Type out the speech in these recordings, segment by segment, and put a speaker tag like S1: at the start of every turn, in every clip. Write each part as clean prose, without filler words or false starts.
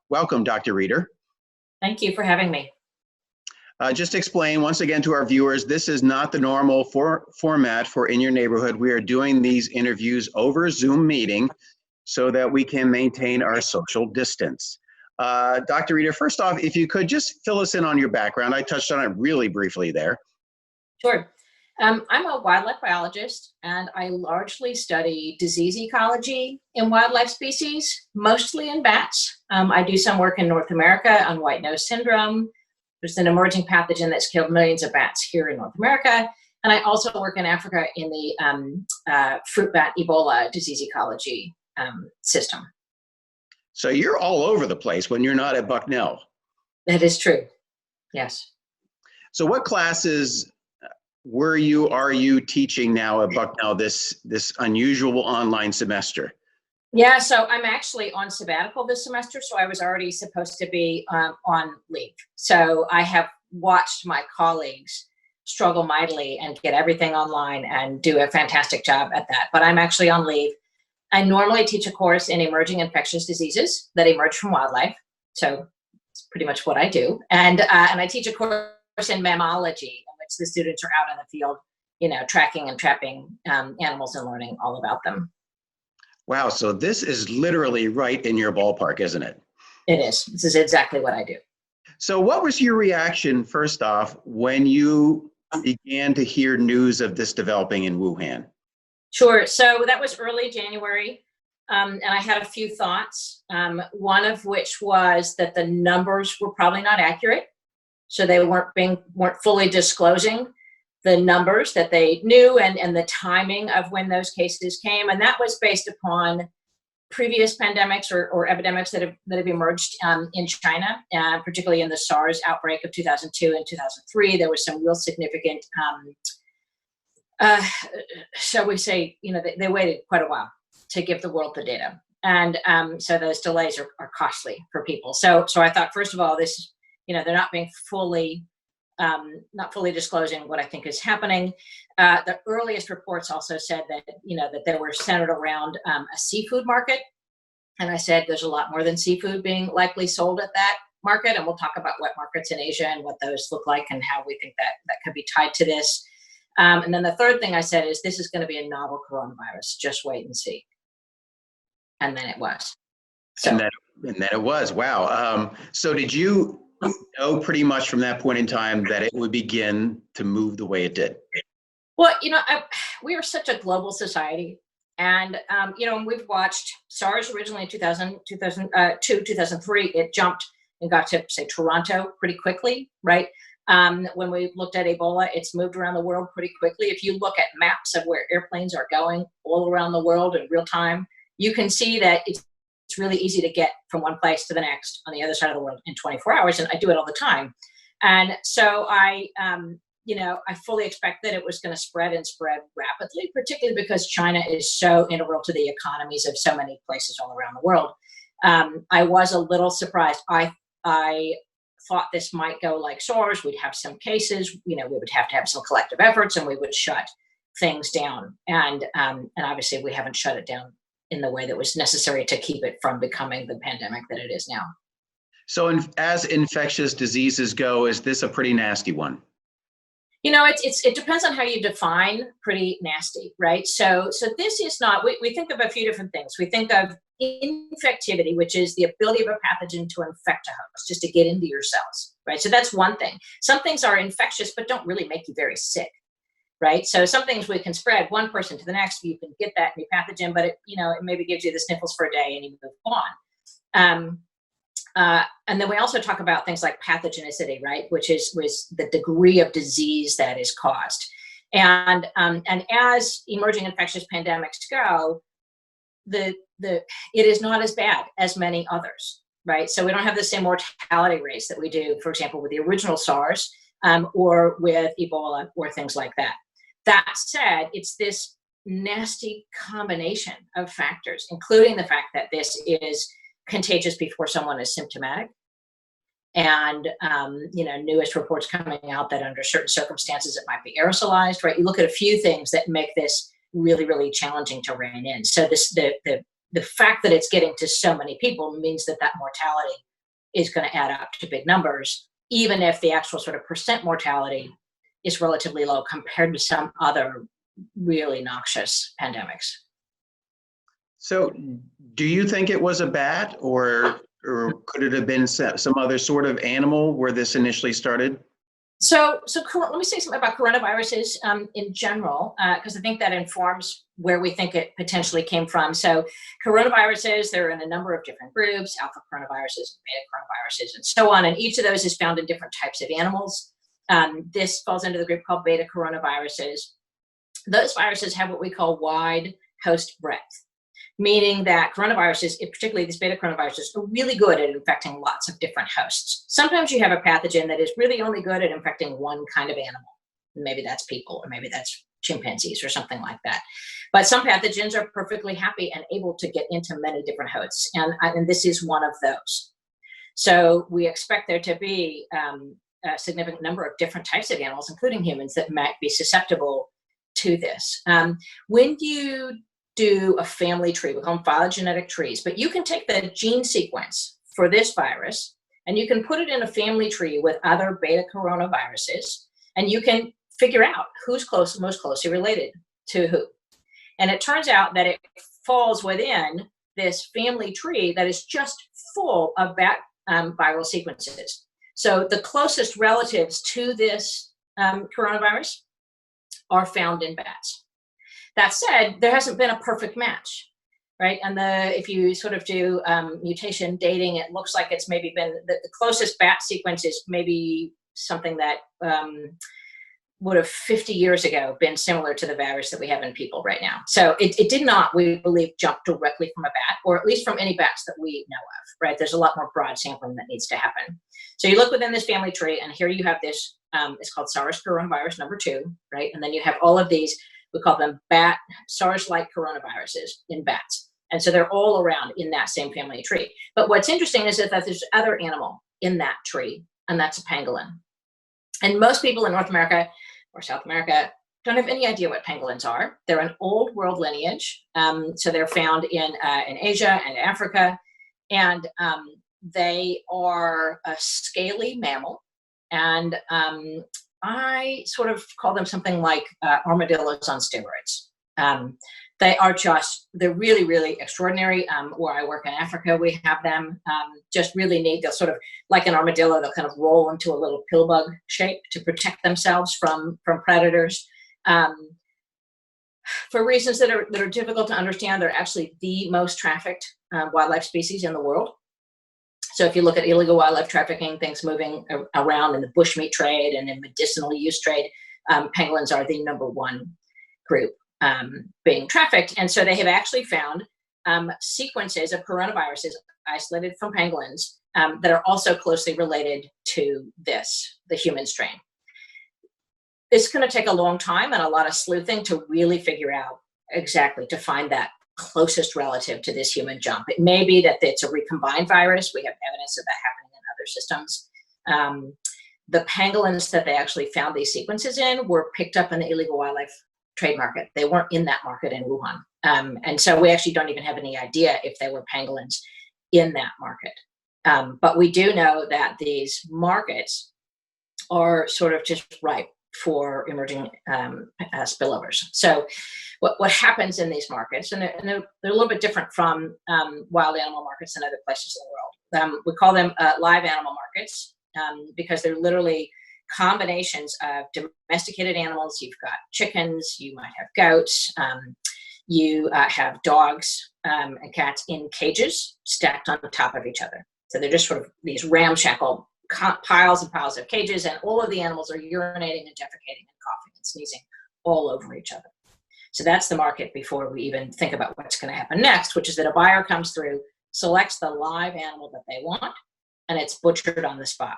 S1: Welcome, Dr. Reeder.
S2: Thank you for having me.
S1: Just to explain once again to our viewers, this is not the normal format for In Your Neighborhood. We are doing these interviews over Zoom meeting so that we can maintain our social distance. Dr. Reeder, first off, if you could just fill us in on your background. I touched on it really briefly there.
S2: Sure. I'm a wildlife biologist, and I largely study disease ecology in wildlife species, mostly in bats. I do some work in North America on white nose syndrome. There's an emerging pathogen that's killed millions of bats here in North America. And I also work in Africa in the fruit bat Ebola disease ecology system.
S1: So you're all over the place when you're not at Bucknell.
S2: That is true. Yes.
S1: So what classes are you teaching now at Bucknell this unusual online semester?
S2: Yeah, so I'm actually on sabbatical this semester, so I was already supposed to be on leave. So I have watched my colleagues struggle mightily and get everything online and do a fantastic job at that. But I'm actually on leave. I normally teach a course in emerging infectious diseases that emerge from wildlife. So it's pretty much what I do. And I teach a course in mammalogy, in which the students are out in the field, tracking and trapping animals and learning all about them.
S1: Wow, so this is literally right in your ballpark, isn't it?
S2: It is. This is exactly what I do.
S1: So what was your reaction, first off, when you began to hear news of this developing in Wuhan?
S2: Sure. So that was early January, and I had a few thoughts, one of which was that the numbers were probably not accurate. So they weren't fully disclosing the numbers that they knew and the timing of when those cases came. And that was based upon previous pandemics or epidemics that have emerged in China, particularly in the SARS outbreak of 2002 and 2003. There was some real significant, shall we say, they waited quite a while to give the world the data. And so those delays are costly for people. So I thought, first of all, this, they're not being not fully disclosing what I think is happening. The earliest reports also said that, that they were centered around a seafood market. And I said, there's a lot more than seafood being likely sold at that market. And we'll talk about wet markets in Asia and what those look like and how we think that could be tied to this. And then the third thing I said is, this is going to be a novel coronavirus. Just wait and see. And then it was. So. And
S1: then it was. Wow. So did you know pretty much from that point in time that it would begin to move the way it did?
S2: Well, we are such a global society. And, we've watched SARS originally in 2002, 2003. It jumped and got to, say, Toronto pretty quickly, right? When we looked at Ebola, it's moved around the world pretty quickly. If you look at maps of where airplanes are going all around the world in real time, you can see that it's really easy to get from one place to the next on the other side of the world in 24 hours. And I do it all the time. And so I fully expect that it was going to spread rapidly, particularly because China is so integral to the economies of so many places all around the world. I was a little surprised. I thought this might go like SARS. We'd have some cases, we would have to have some collective efforts and we would shut things down. And obviously we haven't shut it down in the way that was necessary to keep it from becoming the pandemic that it is now.
S1: So as infectious diseases go, is this a pretty nasty one?
S2: It depends on how you define pretty nasty, right? So this is not, we think of a few different things. We think of infectivity, which is the ability of a pathogen to infect a host, just to get into your cells, right? So that's one thing. Some things are infectious, but don't really make you very sick, right? So some things we can spread one person to the next, you can get that new pathogen, but it maybe gives you the sniffles for a day and you move on. And then we also talk about things like pathogenicity, right? Which was the degree of disease that is caused. And as emerging infectious pandemics go, it is not as bad as many others, right? So we don't have the same mortality rates that we do, for example, with the original SARS or with Ebola or things like that. That said, it's this nasty combination of factors, including the fact that this is contagious before someone is symptomatic. And, newest reports coming out that under certain circumstances, it might be aerosolized, right? You look at a few things that make this really, really challenging to rein in. So the fact that it's getting to so many people means that mortality is going to add up to big numbers, even if the actual sort of percent mortality is relatively low compared to some other really noxious pandemics.
S1: So do you think it was a bat, or could it have been some other sort of animal where this initially started?
S2: So let me say something about coronaviruses in general, because I think that informs where we think it potentially came from. So coronaviruses, they're in a number of different groups: alpha coronaviruses, beta coronaviruses, and so on. And each of those is found in different types of animals. This falls into the group called beta coronaviruses. Those viruses have what we call wide host breadth, meaning that coronaviruses, particularly these beta coronaviruses, are really good at infecting lots of different hosts. Sometimes you have a pathogen that is really only good at infecting one kind of animal. Maybe that's people, or maybe that's chimpanzees or something like that. But some pathogens are perfectly happy and able to get into many different hosts, and this is one of those. So we expect there to be a significant number of different types of animals, including humans, that might be susceptible to this. When you do a family tree, we call them phylogenetic trees, but you can take the gene sequence for this virus and you can put it in a family tree with other beta coronaviruses, and you can figure out who's most closely related to who. And it turns out that it falls within this family tree that is just full of bat viral sequences. So the closest relatives to this coronavirus are found in bats. That said, there hasn't been a perfect match, right? And if you sort of do mutation dating, it looks like it's maybe been the closest bat sequence is maybe something that would have 50 years ago been similar to the virus that we have in people right now. So it did not, we believe, jump directly from a bat, or at least from any bats that we know of, right? There's a lot more broad sampling that needs to happen. So you look within this family tree, and here you have this, it's called SARS coronavirus number 2, right? And then you have all of these, we call them SARS-like coronaviruses in bats. And so they're all around in that same family tree. But what's interesting is that there's other animal in that tree, and that's a pangolin. And most people in North America or South America don't have any idea what pangolins are. They're an old world lineage. So they're found in Asia and Africa. And they are a scaly mammal. And I sort of call them something like armadillos on steroids. They're really, really extraordinary. Where I work in Africa, we have them just really neat. They'll sort of, like an armadillo, they'll kind of roll into a little pill bug shape to protect themselves from predators. For reasons that are difficult to understand, they're actually the most trafficked wildlife species in the world. So if you look at illegal wildlife trafficking, things moving around in the bushmeat trade and in medicinal use trade, pangolins are the #1 group being trafficked. And so they have actually found sequences of coronaviruses isolated from pangolins that are also closely related to the human strain. It's going to take a long time and a lot of sleuthing to really figure out exactly, to find that closest relative to this human jump. It may be that it's a recombined virus. We have evidence of that happening in other systems. The pangolins that they actually found these sequences in were picked up in the illegal wildlife trade market. They weren't in that market in Wuhan. And so we actually don't even have any idea if they were pangolins in that market. But we do know that these markets are sort of just ripe for emerging spillovers. So what happens in these markets, and they're a little bit different from wild animal markets in other places in the world. We call them live animal markets because they're literally combinations of domesticated animals. You've got chickens, you might have goats, you have dogs and cats in cages stacked on top of each other. So they're just sort of these ramshackle piles and piles of cages, and all of the animals are urinating and defecating and coughing and sneezing all over each other. So that's the market before we even think about what's going to happen next, which is that a buyer comes through, selects the live animal that they want, and it's butchered on the spot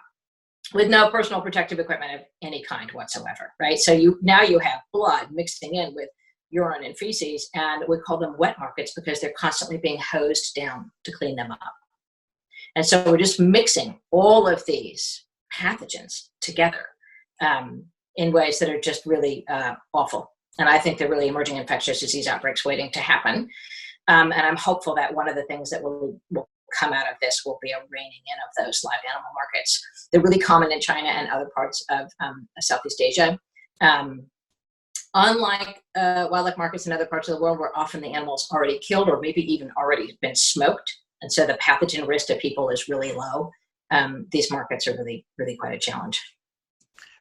S2: with no personal protective equipment of any kind whatsoever, right? So now you have blood mixing in with urine and feces, and we call them wet markets because they're constantly being hosed down to clean them up. And so we're just mixing all of these pathogens together in ways that are just really awful. And I think they're really emerging infectious disease outbreaks waiting to happen. And I'm hopeful that one of the things that we'll come out of this will be a reining in of those live animal markets. They're really common in China and other parts of Southeast Asia. Unlike wildlife markets in other parts of the world where often the animal's already killed or maybe even already been smoked, and so the pathogen risk to people is really low, these markets are really, really quite a challenge.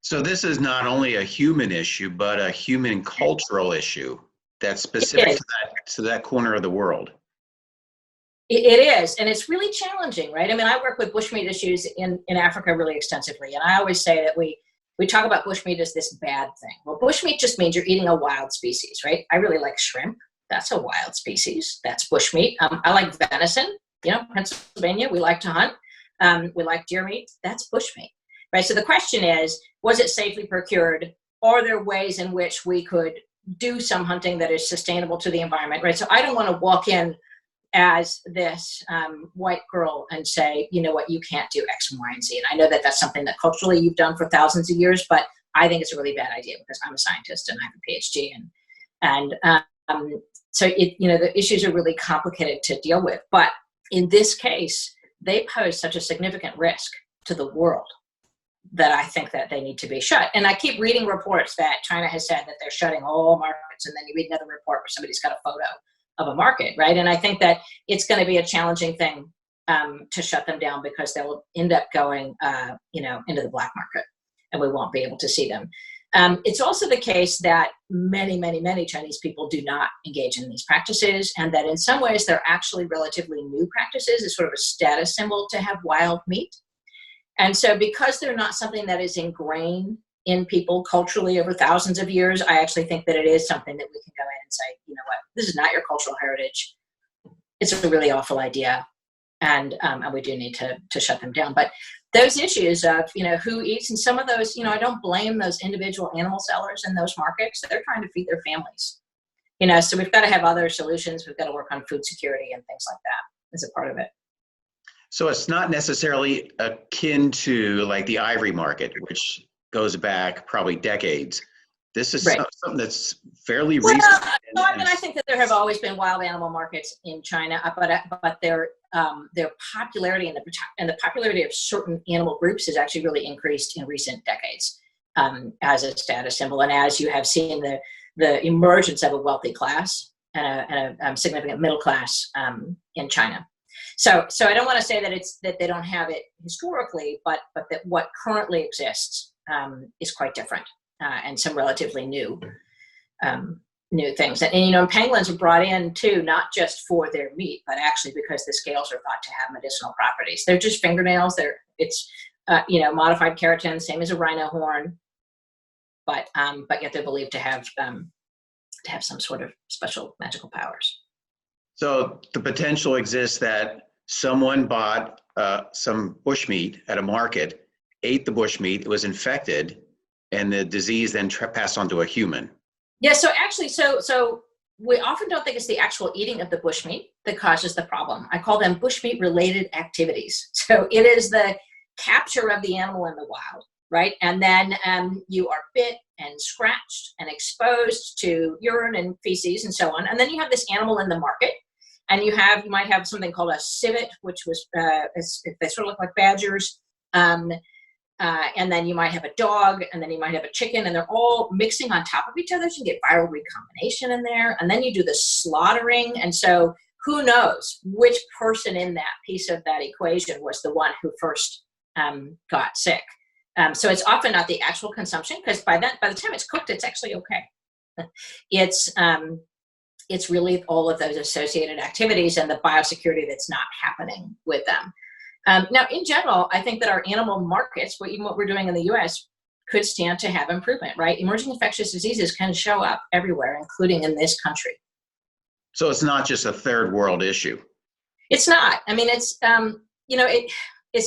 S1: So this is not only a human issue, but a human cultural issue that's specific to that corner of the world.
S2: It is, and it's really challenging, right? I mean, I work with bushmeat issues in Africa really extensively, and I always say that we talk about bushmeat as this bad thing. Well, bushmeat just means you're eating a wild species, right? I really like shrimp. That's a wild species. That's bushmeat. I like venison. You know, Pennsylvania, we like to hunt. We like deer meat. That's bushmeat, right? So the question is, was it safely procured? Are there ways in which we could do some hunting that is sustainable to the environment, right? So I don't want to walk in as this white girl and say, you know what, you can't do X, and Y, and Z. And I know that that's something that culturally you've done for thousands of years, but I think it's a really bad idea because I'm a scientist and I have a PhD. So the issues are really complicated to deal with. But in this case, they pose such a significant risk to the world that I think that they need to be shut. And I keep reading reports that China has said that they're shutting all markets, and then you read another report where somebody's got a photo of a market, right? And I think that it's going to be a challenging thing to shut them down because they will end up going, into the black market, and we won't be able to see them. It's also the case that many, many, many Chinese people do not engage in these practices, and that in some ways they're actually relatively new practices. It's sort of a status symbol to have wild meat. And so because they're not something that is ingrained in people culturally over thousands of years, I actually think that it is something that we can go in and say, you know what, this is not your cultural heritage. It's a really awful idea. And we do need to shut them down. But those issues of, who eats, and some of those, I don't blame those individual animal sellers in those markets. They're trying to feed their families, so we've got to have other solutions. We've got to work on food security and things like that as a part of it.
S1: So it's not necessarily akin to like the Ivory market, which goes back probably decades. This is
S2: right.
S1: Something that's fairly recent.
S2: I think that there have always been wild animal markets in China, but their popularity and the popularity of certain animal groups has actually really increased in recent decades as a status symbol, and as you have seen the emergence of a wealthy class and a significant middle class in China. So I don't want to say that they don't have it historically, but that what currently exists is quite different and some relatively new things. And pangolins are brought in too, not just for their meat, but actually because the scales are thought to have medicinal properties. They're just fingernails. It's modified keratin, same as a rhino horn, but yet they're believed to have some sort of special magical powers.
S1: So the potential exists that someone bought some bushmeat at a market, ate the bushmeat, it was infected, and the disease then passed on to a human.
S2: Yeah, so actually, so we often don't think it's the actual eating of the bushmeat that causes the problem. I call them bushmeat-related activities. So it is the capture of the animal in the wild, right? And then you are bit and scratched and exposed to urine and feces and so on. And then you have this animal in the market. And you might have something called a civet, which was they sort of look like badgers. And then you might have a dog, and then you might have a chicken, and they're all mixing on top of each other. So you get viral recombination in there. And then you do the slaughtering. And so who knows which person in that piece of that equation was the one who first got sick. So it's often not the actual consumption, because by the time it's cooked, it's actually okay. It's really all of those associated activities and the biosecurity that's not happening with them. Now, in general, I think that our animal markets, even what we're doing in the U.S., could stand to have improvement, right? Emerging infectious diseases can show up everywhere, including in this country.
S1: So it's not just a third world issue.
S2: It's not. I mean, it's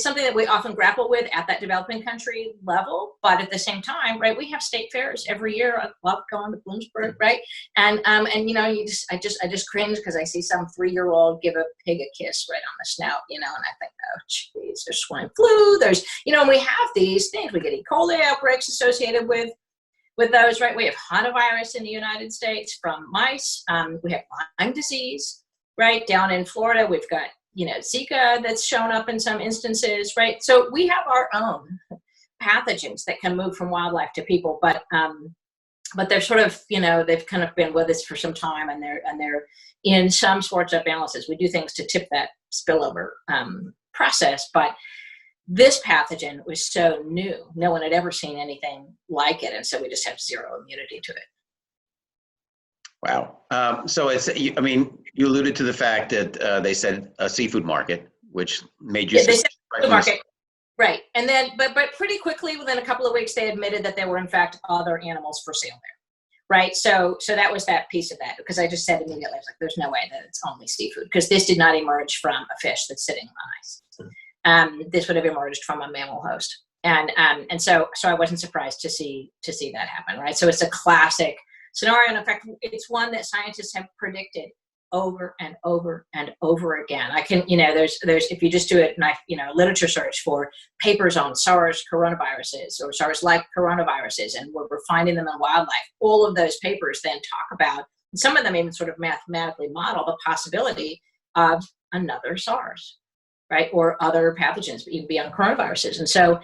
S2: something that we often grapple with at that developing country level, but at the same time, right, we have state fairs every year. I love going to Bloomsburg, right? And I just cringe because I see some 3-year-old give a pig a kiss right on the snout, and I think, oh, geez, there's swine flu. There's, we have these things. We get E. coli outbreaks associated with those, right? We have hantavirus in the United States from mice. We have Lyme disease, right? Down in Florida, we've got Zika that's shown up in some instances, right? So we have our own pathogens that can move from wildlife to people, but they're sort of, they've kind of been with us for some time, and they're in some sorts of balances. We do things to tip that spillover process, but this pathogen was so new. No one had ever seen anything like it, and so we just have zero immunity to it.
S1: Wow. So you alluded to the fact that they said a seafood market, which made you.
S2: Yeah, they said the market. Right. And then, but pretty quickly, within a couple of weeks, they admitted that there were, in fact, other animals for sale there. Right. So that was that piece of that, because I just said immediately, I was like, there's no way that it's only seafood, because this did not emerge from a fish that's sitting on ice. This would have emerged from a mammal host. And so I wasn't surprised to see that happen. Right. So it's a classic scenario. And in fact, it's one that scientists have predicted over and over and over again. I can, there's if you just do it, literature search for papers on SARS coronaviruses or SARS-like coronaviruses, and we're finding them in wildlife. All of those papers then talk about, and some of them even sort of mathematically model the possibility of another SARS, right, or other pathogens, even beyond coronaviruses. And so,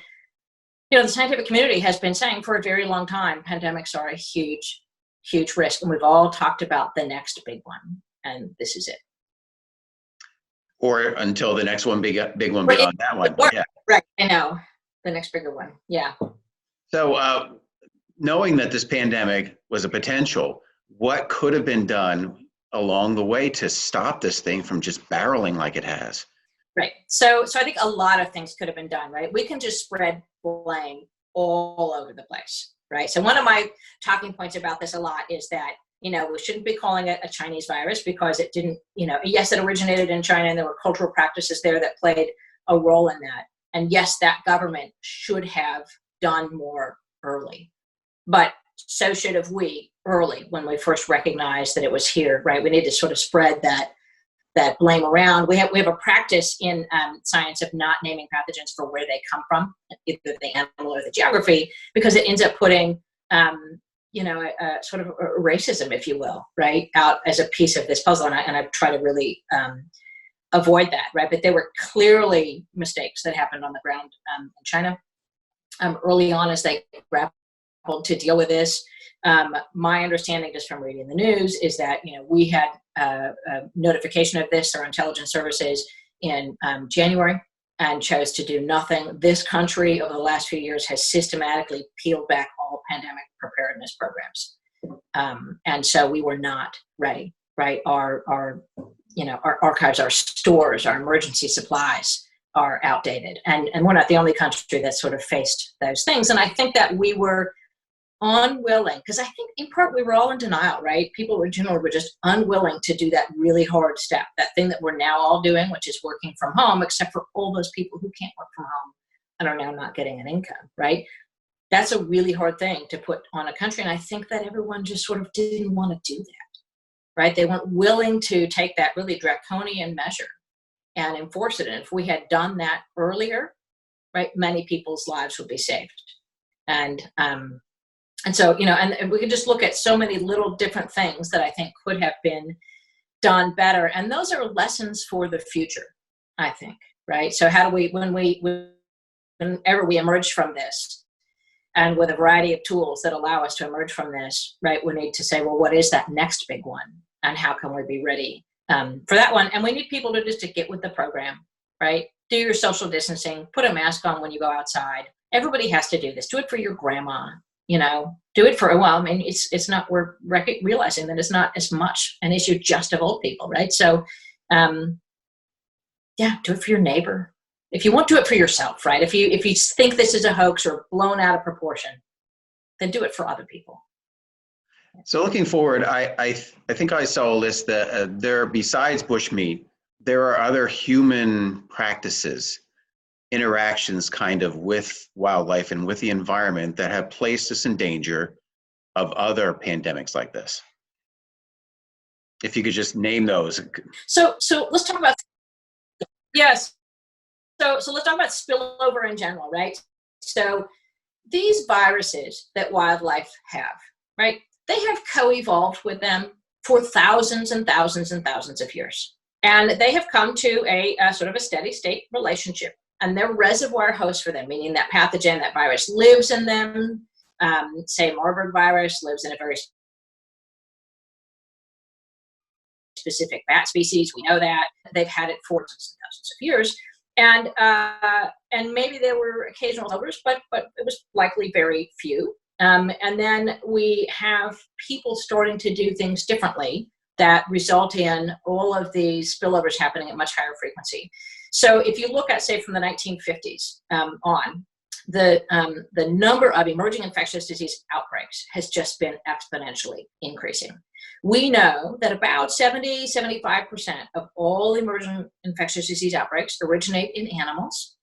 S2: the scientific community has been saying for a very long time, pandemics are a huge, huge risk, and we've all talked about the next big one. And this is it.
S1: Or until the next one, big one beyond that one. Yeah.
S2: Right. I know. The next bigger one. Yeah.
S1: So knowing that this pandemic was a potential, what could have been done along the way to stop this thing from just barreling like it has?
S2: Right. So I think a lot of things could have been done, right? We can just spread blame all over the place, right? So one of my talking points about this a lot is that, we shouldn't be calling it a Chinese virus, because it didn't, yes, it originated in China, and there were cultural practices there that played a role in that. And yes, that government should have done more early, but so should have we early when we first recognized that it was here, right? We need to sort of spread that blame around. We have a practice in science of not naming pathogens for where they come from, either the animal or the geography, because it ends up putting sort of racism, if you will, right, out as a piece of this puzzle. And I try to really avoid that, right? But there were clearly mistakes that happened on the ground in China early on as they grappled to deal with this. My understanding, just from reading the news, is that, we had a notification of this, our intelligence services, in January, and chose to do nothing. This country over the last few years has systematically peeled back all pandemic preparedness programs. And so we were not ready, right? Our archives, our stores, our emergency supplies are outdated. And we're not the only country that sort of faced those things. And I think that we were unwilling, because I think in part we were all in denial, right? People in general were just unwilling to do that really hard step, that thing that we're now all doing, which is working from home, except for all those people who can't work from home and are now not getting an income, right? That's a really hard thing to put on a country. And I think that everyone just sort of didn't want to do that, right? They weren't willing to take that really draconian measure and enforce it. And if we had done that earlier, right, many people's lives would be saved. And so, and we could just look at so many little different things that I think could have been done better. And those are lessons for the future, I think, right? So how do we, whenever we emerge from this, and with a variety of tools that allow us to emerge from this, right, we need to say, well, what is that next big one? And how can we be ready for that one? And we need people to get with the program, right? Do your social distancing, put a mask on when you go outside. Everybody has to do this. Do it for your grandma. Do it for, it's not, we're realizing that it's not as much an issue just of old people, right? So, do it for your neighbor. If you won't do it for yourself, right? If you think this is a hoax or blown out of proportion, then do it for other people.
S1: So looking forward, I think I saw a list that there, besides bushmeat, there are other human practices, interactions kind of with wildlife and with the environment that have placed us in danger of other pandemics like this. If you could just name those.
S2: So let's talk about, yes. So let's talk about spillover in general, right? So these viruses that wildlife have, right? They have co-evolved with them for thousands and thousands and thousands of years, And they have come to a sort of a steady state relationship. And they're reservoir hosts for them, meaning that pathogen, that virus lives in them. Say Marburg virus lives in a very specific bat species. We know that. They've had it for thousands of years. And maybe there were occasional others, but it was likely very few. And then we have people starting to do things differently that result in all of these spillovers happening at much higher frequency. So if you look at, say, from the 1950s on, the number of emerging infectious disease outbreaks has just been exponentially increasing. We know that about 70-75% of all emerging infectious disease outbreaks originate in animals.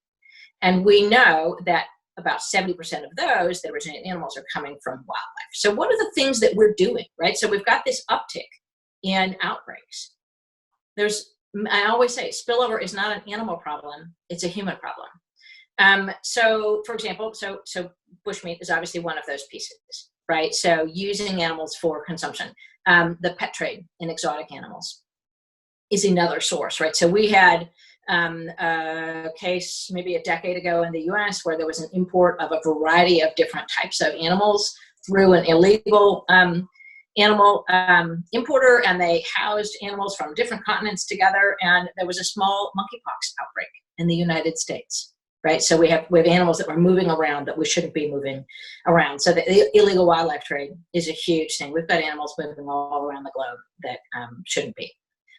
S2: And we know that about 70% of those that originate in animals are coming from wildlife. So what are the things that we're doing, right? So we've got this uptick in outbreaks. I always say spillover is not an animal problem, it's a human problem. So for example, so bushmeat is obviously one of those pieces, right? So using animals for consumption. The pet trade in exotic animals is another source, right? So we had a case maybe a decade ago in the US where there was an import of a variety of different types of animals through an illegal animal importer, and they housed animals from different continents together, and there was a small monkeypox outbreak in the United States, right? So we have animals that were moving around that we shouldn't be moving around. So the illegal wildlife trade is a huge thing. We've got animals moving all around the globe that shouldn't be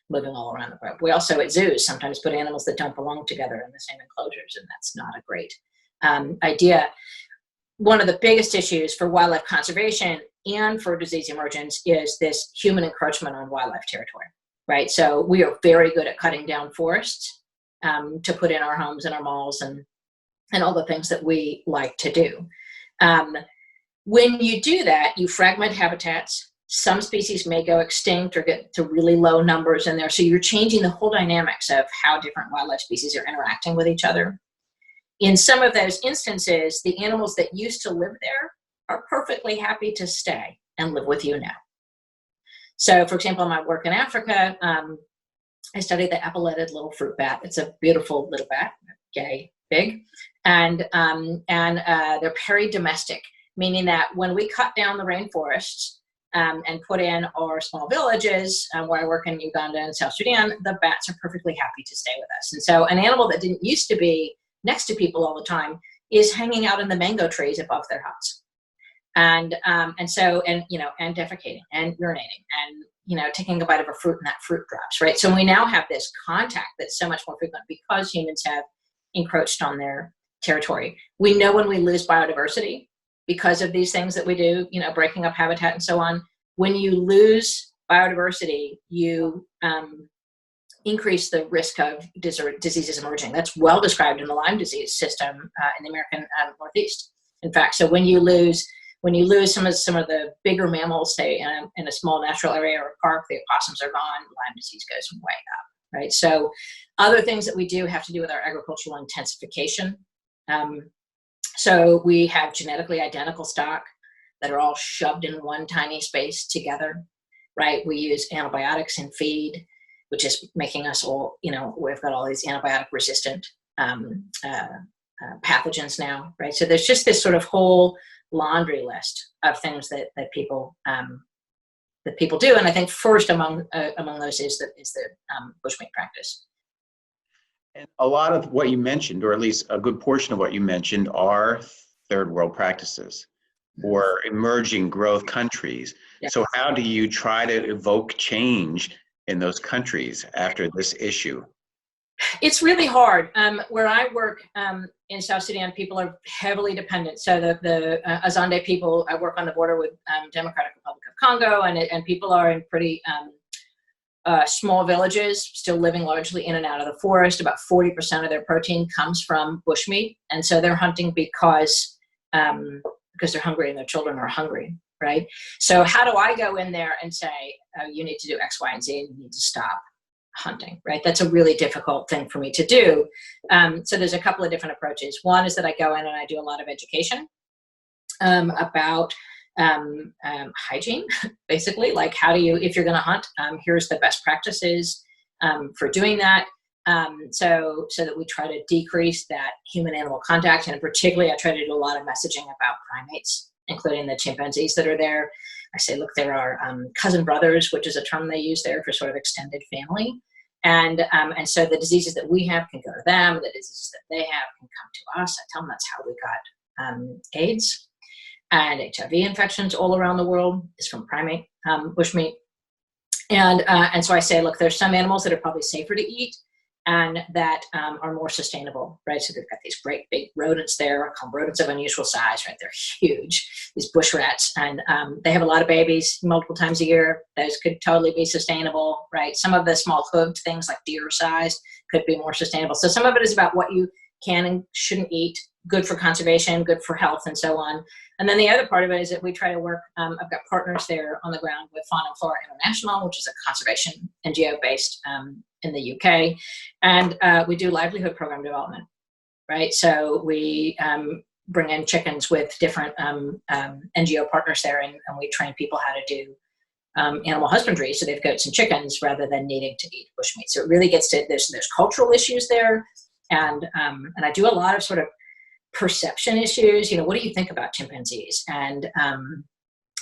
S2: moving all around the globe. We also at zoos sometimes put animals that don't belong together in the same enclosures, and that's not a great idea. One of the biggest issues for wildlife conservation and for disease emergence is this human encroachment on wildlife territory, right? So we are very good at cutting down forests to put in our homes and our malls and all the things that we like to do. When you do that, you fragment habitats. Some species may go extinct or get to really low numbers in there. So you're changing the whole dynamics of how different wildlife species are interacting with each other. In some of those instances, the animals that used to live there are perfectly happy to stay and live with you now. So for example, in my work in Africa, I studied the epauletted little fruit bat. It's a beautiful little bat, yay, big. And they're peridomestic, meaning that when we cut down the rainforests and put in our small villages, where I work in Uganda and South Sudan, the bats are perfectly happy to stay with us. And so an animal that didn't used to be next to people all the time is hanging out in the mango trees above their huts. And defecating and urinating and, taking a bite of a fruit and that fruit drops, right? So we now have this contact that's so much more frequent because humans have encroached on their territory. We know when we lose biodiversity because of these things that we do, breaking up habitat and so on. When you lose biodiversity, you increase the risk of diseases emerging. That's well described in the Lyme disease system in the American Northeast. In fact, so when you lose some of the bigger mammals, say in a small natural area or a park, the opossums are gone, Lyme disease goes way up, right? So other things that we do have to do with our agricultural intensification. So we have genetically identical stock that are all shoved in one tiny space together, right? We use antibiotics in feed, which is making us all, we've got all these antibiotic resistant pathogens now, right? So there's just this sort of whole laundry list of things that people do, and I think first among those is the bushmeat practice.
S1: And a lot of what you mentioned, or at least a good portion of what you mentioned, are third world practices or emerging growth countries.
S2: Yeah.
S1: So how do you try to evoke change in those countries after this issue?
S2: It's really hard. Where I work in South Sudan, people are heavily dependent. So the Azande people, I work on the border with Democratic Republic of Congo, and people are in pretty small villages, still living largely in and out of the forest. About 40% of their protein comes from bushmeat, and so they're hunting because they're hungry and their children are hungry, right? So how do I go in there and say, you need to do X, Y, and Z, and you need to stop hunting, right? That's a really difficult thing for me to do. So there's a couple of different approaches. One is that I go in and I do a lot of education about hygiene, basically, like how do you, if you're going to hunt, here's the best practices. for doing that. So that we try to decrease that human-animal contact, and particularly I try to do a lot of messaging about primates, including the chimpanzees that are there. I say, look, there are cousin brothers, which is a term they use there for sort of extended family. And so the diseases that we have can go to them, the diseases that they have can come to us. I tell them that's how we got AIDS and HIV infections all around the world is from primate, bushmeat. And so I say, look, there's some animals that are probably safer to eat and that are more sustainable, right? So they've got these great big rodents there, called rodents of unusual size, right? They're huge, these bush rats, and they have a lot of babies multiple times a year. Those could totally be sustainable, right? Some of the small hooved things like deer size could be more sustainable. So some of it is about what you can and shouldn't eat, good for conservation, good for health, and so on. And then the other part of it is that we try to work, I've got partners there on the ground with Fauna and Flora International, which is a conservation NGO based in the UK. And we do livelihood program development, right? So we bring in chickens with different NGO partners there, and we train people how to do animal husbandry, so they have goats and chickens rather than needing to eat bushmeat. So it really gets to, there's cultural issues there, and I do a lot of sort of perception issues. You know, what do you think about chimpanzees? And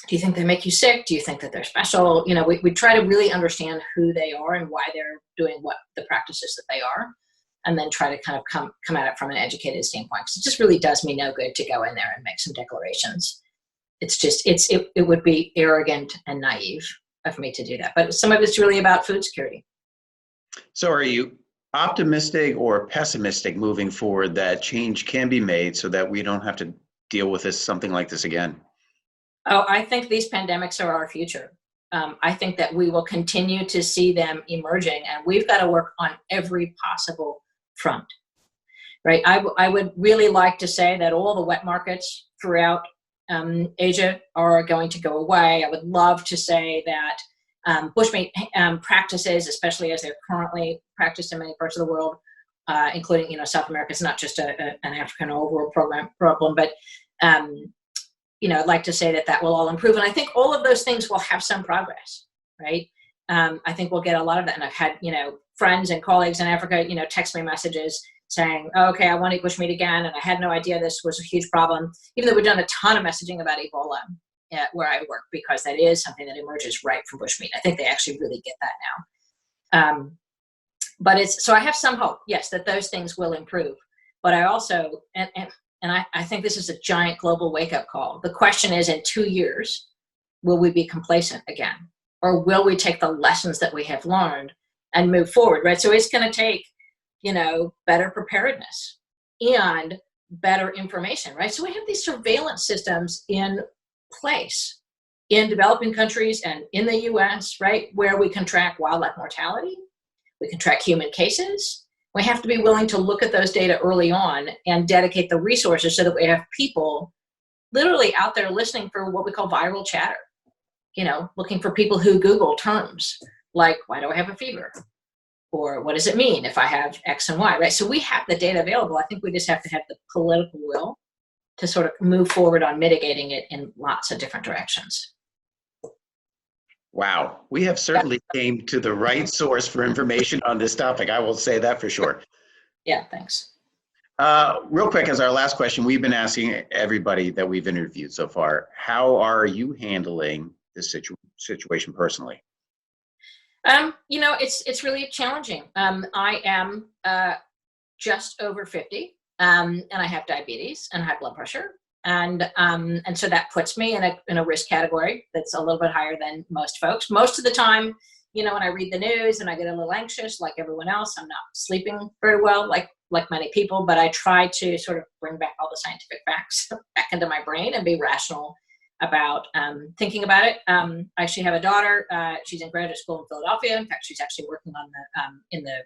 S2: do you think they make you sick? Do you think that they're special? You know, we try to really understand who they are and why they're doing what the practices that they are, and then try to kind of come at it from an educated standpoint. Because it just really does me no good to go in there and make some declarations. It's just, it would be arrogant and naive of me to do that. But some of it's really about food security.
S1: So are you optimistic or pessimistic moving forward that change can be made so that we don't have to deal with something like this again?
S2: Oh, I think these pandemics are our future. I think that we will continue to see them emerging, and we've got to work on every possible front, right? I would really like to say that all the wet markets throughout Asia are going to go away. I would love to say that bushmeat practices, especially as they're currently practiced in many parts of the world, including, you know, South America, is not just an African or world problem, but you know, I'd like to say that will all improve. And I think all of those things will have some progress, right? I think we'll get a lot of that. And I've had, you know, friends and colleagues in Africa, you know, text me messages saying, oh, okay, I want to eat bushmeat again. And I had no idea this was a huge problem, even though we've done a ton of messaging about Ebola where I work, because that is something that emerges right from bushmeat. I think they actually really get that now. But so I have some hope, yes, that those things will improve. But I also, and I think this is a giant global wake-up call. The question is, in 2 years, will we be complacent again? Or will we take the lessons that we have learned and move forward, right? So it's going to take, you know, better preparedness and better information, right? So we have these surveillance systems in place in developing countries and in the US, right, where we can track wildlife mortality, we can track human cases. We have to be willing to look at those data early on and dedicate the resources so that we have people literally out there listening for what we call viral chatter, you know, looking for people who Google terms like, why do I have a fever? Or what does it mean if I have X and Y, right? So we have the data available. I think we just have to have the political will to sort of move forward on mitigating it in lots of different directions.
S1: Wow, we have certainly came to the right source for information on this topic. I will say that for sure.
S2: Yeah, thanks.
S1: Real quick, as our last question, we've been asking everybody that we've interviewed so far, how are you handling this situation personally?
S2: You know, it's really challenging. I am just over 50, and I have diabetes and high blood pressure. And so that puts me in a risk category that's a little bit higher than most folks. Most of the time, you know, when I read the news and I get a little anxious, like everyone else, I'm not sleeping very well, like many people, but I try to sort of bring back all the scientific facts back into my brain and be rational about thinking about it. I actually have a daughter. She's in graduate school in Philadelphia. In fact, she's actually working on in the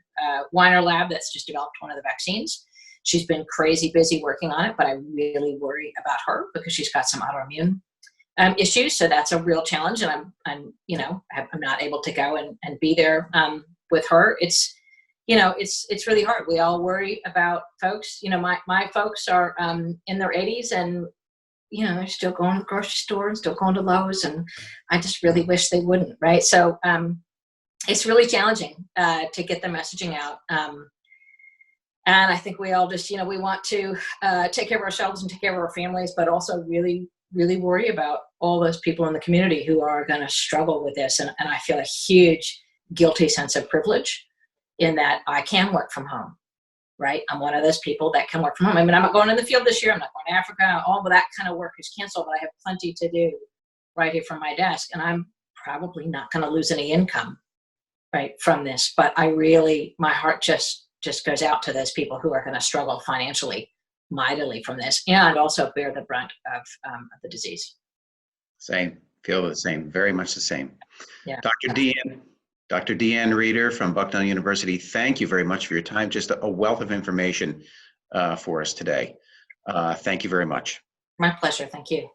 S2: Weiner lab that's just developed one of the vaccines. She's been crazy busy working on it, but I really worry about her because she's got some autoimmune issues. So that's a real challenge. And I'm you know, I'm not able to go and be there with her. It's, you know, it's really hard. We all worry about folks. You know, my folks are in their 80s and, you know, they're still going to the grocery store and still going to Lowe's. And I just really wish they wouldn't. Right. So it's really challenging to get the messaging out. And I think we all just, we want to take care of ourselves and take care of our families, but also really, really worry about all those people in the community who are going to struggle with this. And I feel a huge guilty sense of privilege in that I can work from home, right? I'm one of those people that can work from home. I mean, I'm not going in the field this year. I'm not going to Africa. All of that kind of work is canceled, but I have plenty to do right here from my desk. And I'm probably not going to lose any income, right, from this. But I really, my heart just goes out to those people who are going to struggle financially mightily from this and also bear the brunt of the disease.
S1: Same, feel the same, very much the same.
S2: Yeah.
S1: Dr. DeeAnn Reeder from Bucknell University, thank you very much for your time. Just a wealth of information for us today. Thank you very much.
S2: My pleasure. Thank you.